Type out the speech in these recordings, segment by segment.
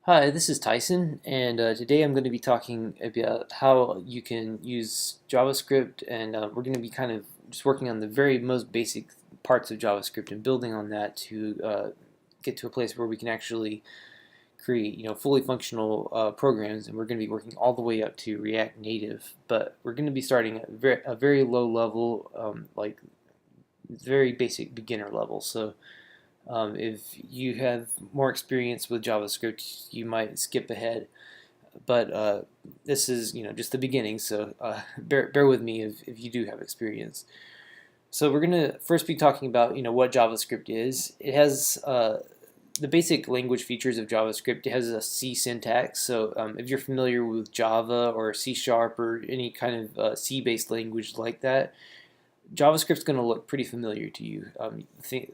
Hi, this is Tyson, and today I'm going to be talking about how you can use JavaScript, and we're going to be kind of just working on the very most basic parts of JavaScript and building on that to get to a place where we can actually create, fully functional programs, and we're going to be working all the way up to React Native, but we're going to be starting at a very low level, like very basic beginner level. So if you have more experience with JavaScript, you might skip ahead, but this is just the beginning. So bear with me if you do have experience. So we're gonna first be talking about what JavaScript is. It has the basic language features of JavaScript. It has a C syntax. So if you're familiar with Java or C# or any kind of C-based language like that, JavaScript's going to look pretty familiar to you.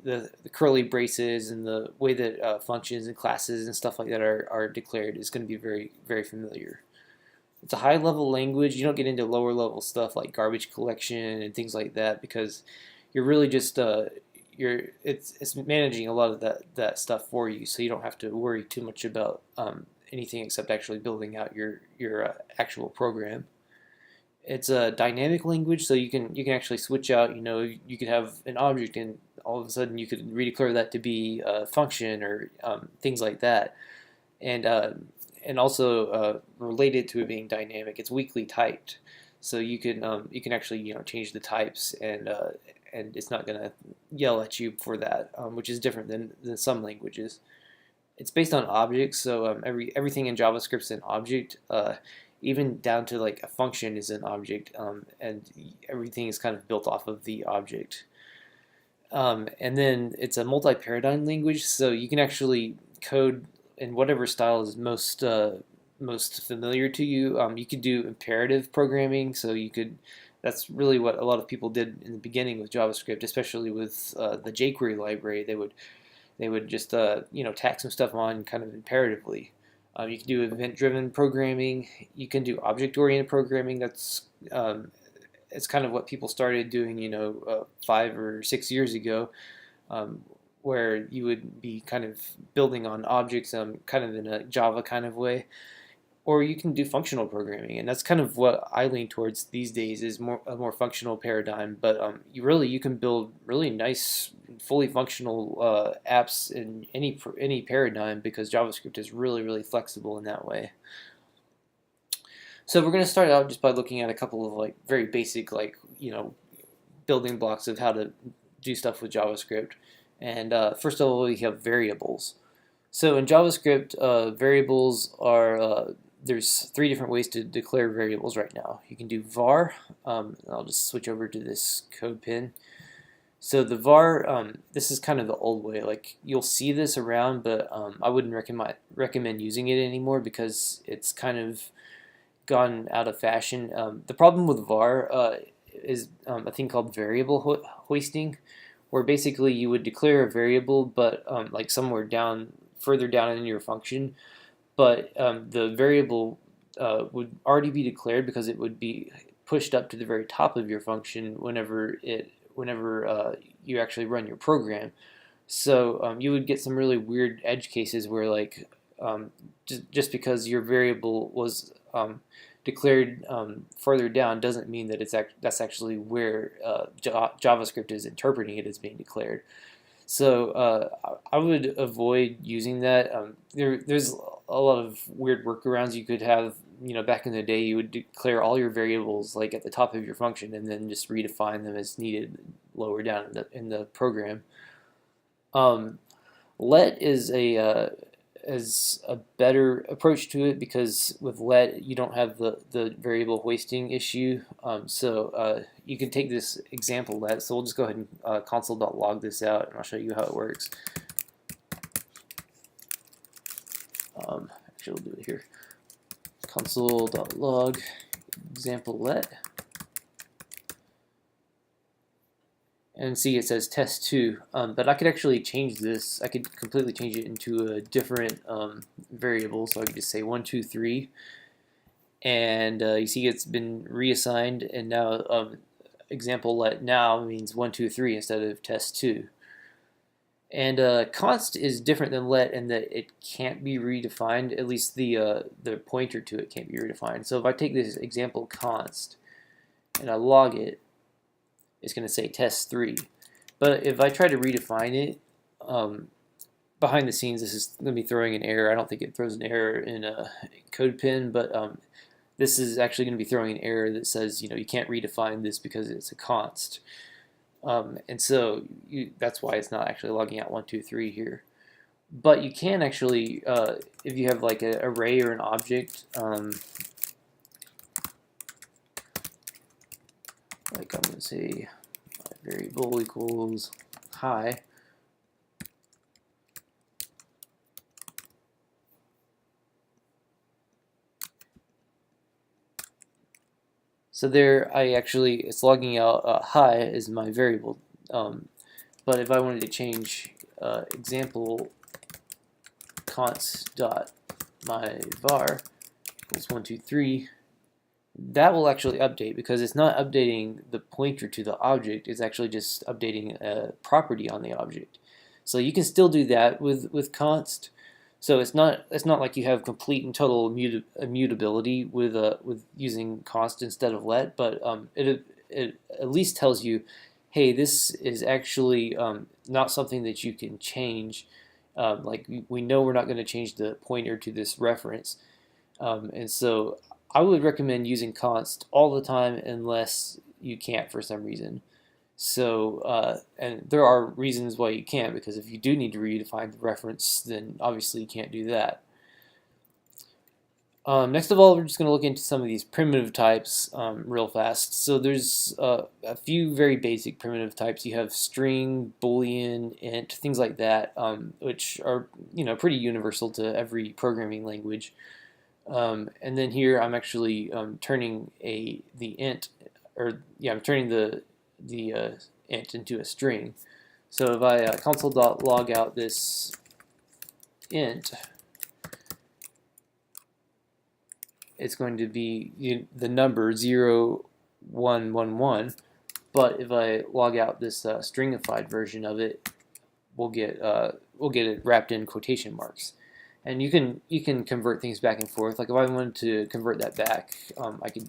The curly braces and the way that functions and classes and stuff like that are declared is going to be very, very familiar. It's a high level language. You don't get into lower level stuff like garbage collection and things like that because you're really just it's managing a lot of that stuff for you, so you don't have to worry too much about anything except actually building out your actual program. It's a dynamic language, so you can actually switch out. You could have an object, and all of a sudden you could redeclare that to be a function or things like that. And also related to it being dynamic, it's weakly typed, so you can actually change the types, and it's not gonna yell at you for that, which is different than some languages. It's based on objects, so everything in JavaScript's an object. Even down to like a function is an object, and everything is kind of built off of the object. And then it's a multi-paradigm language, so you can actually code in whatever style is most familiar to you. You could do imperative programming, so you could. That's really what a lot of people did in the beginning with JavaScript, especially with the jQuery library. They would just tack some stuff on kind of imperatively. You can do event-driven programming. You can do object-oriented programming. It's kind of what people started doing, 5 or 6 years ago, um, where you would be kind of building on objects, kind of in a Java kind of way. Or you can do functional programming, and that's kind of what I lean towards these days is a more functional paradigm. But you can build really nice, fully functional apps in any paradigm because JavaScript is really really flexible in that way. So we're going to start out just by looking at a couple of like very basic building blocks of how to do stuff with JavaScript. And first of all, we have variables. So in JavaScript, variables are there's three different ways to declare variables right now. You can do var. I'll just switch over to this code pin. So the var, this is kind of the old way. Like you'll see this around, but I wouldn't recommend using it anymore because it's kind of gone out of fashion. The problem with var is a thing called variable hoisting, where basically you would declare a variable, but like somewhere further down in your function, but the variable would already be declared because it would be pushed up to the very top of your function whenever you actually run your program. So you would get some really weird edge cases where like just because your variable was declared further down doesn't mean that that's actually where JavaScript is interpreting it as being declared. So I would avoid using that. There's a lot of weird workarounds you could have. Back in the day, you would declare all your variables like at the top of your function, and then just redefine them as needed lower down in the program. Let is a better approach to it because with let you don't have the variable hoisting issue. So you can take this example let. So we'll just go ahead and console.log this out, and I'll show you how it works. Actually, we'll do it here. Console.log example let. And see it says test2, but I could actually change this. I could completely change it into a different variable. So I could just say 1, 2, 3, and you see it's been reassigned, and now example let now means 1, 2, 3 instead of test2. And const is different than let in that it can't be redefined. At least the pointer to it can't be redefined. So if I take this example const and I log it, it's going to say test3. But if I try to redefine it, behind the scenes, this is going to be throwing an error. I don't think it throws an error in a CodePen, but this is actually going to be throwing an error that says, you can't redefine this because it's a const. And so that's why it's not actually logging out 1, 2, 3 here. But you can actually, if you have like an array or an object, like I'm going to say my variable equals hi. So there, it's logging out hi as my variable. But if I wanted to change example const dot my var equals 1, 2, 3, that will actually update because it's not updating the pointer to the object. It's actually just updating a property on the object. So you can still do that with const. So it's not like you have complete and total immutability with using const instead of let, but it at least tells you, hey, this is actually not something that you can change. Like we know we're not going to change the pointer to this reference, and so I would recommend using const all the time unless you can't for some reason. So, and there are reasons why you can't, because if you do need to redefine the reference, then obviously you can't do that. Next of all, we're just going to look into some of these primitive types real fast. So there's a few very basic primitive types. You have string, boolean, int, things like that, which are pretty universal to every programming language. And then here I'm actually turning the int, I'm turning the int into a string. So if I console.log out this int, it's going to be the number 0, 1, 1, 1. But if I log out this stringified version of it, we'll get it wrapped in quotation marks. And you can convert things back and forth. Like if I wanted to convert that back, I could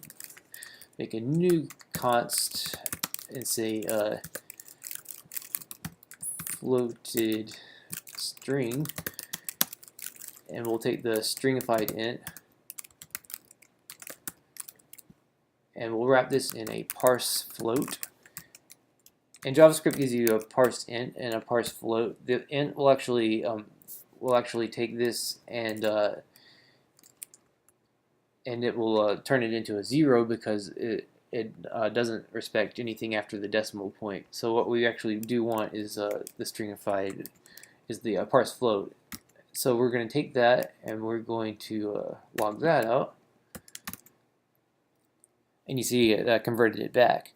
make a new const and say floated string, and we'll take the stringified int and we'll wrap this in a parse float. And JavaScript gives you a parse int and a parse float. The int will actually take this and it will turn it into a 0 because it doesn't respect anything after the decimal point. So what we actually do want is the stringified, is the parse float. So we're going to take that and we're going to log that out. And you see it converted it back.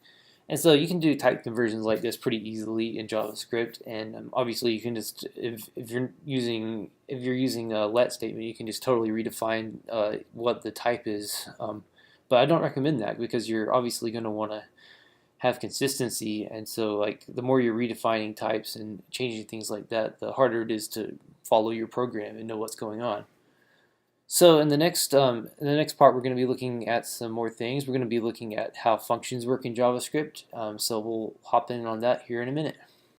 And so you can do type conversions like this pretty easily in JavaScript, and obviously you can just, if you're using a let statement, you can just totally redefine what the type is. But I don't recommend that because you're obviously going to want to have consistency, and so like the more you're redefining types and changing things like that, the harder it is to follow your program and know what's going on. So in the next part, we're going to be looking at some more things. We're going to be looking at how functions work in JavaScript. So we'll hop in on that here in a minute.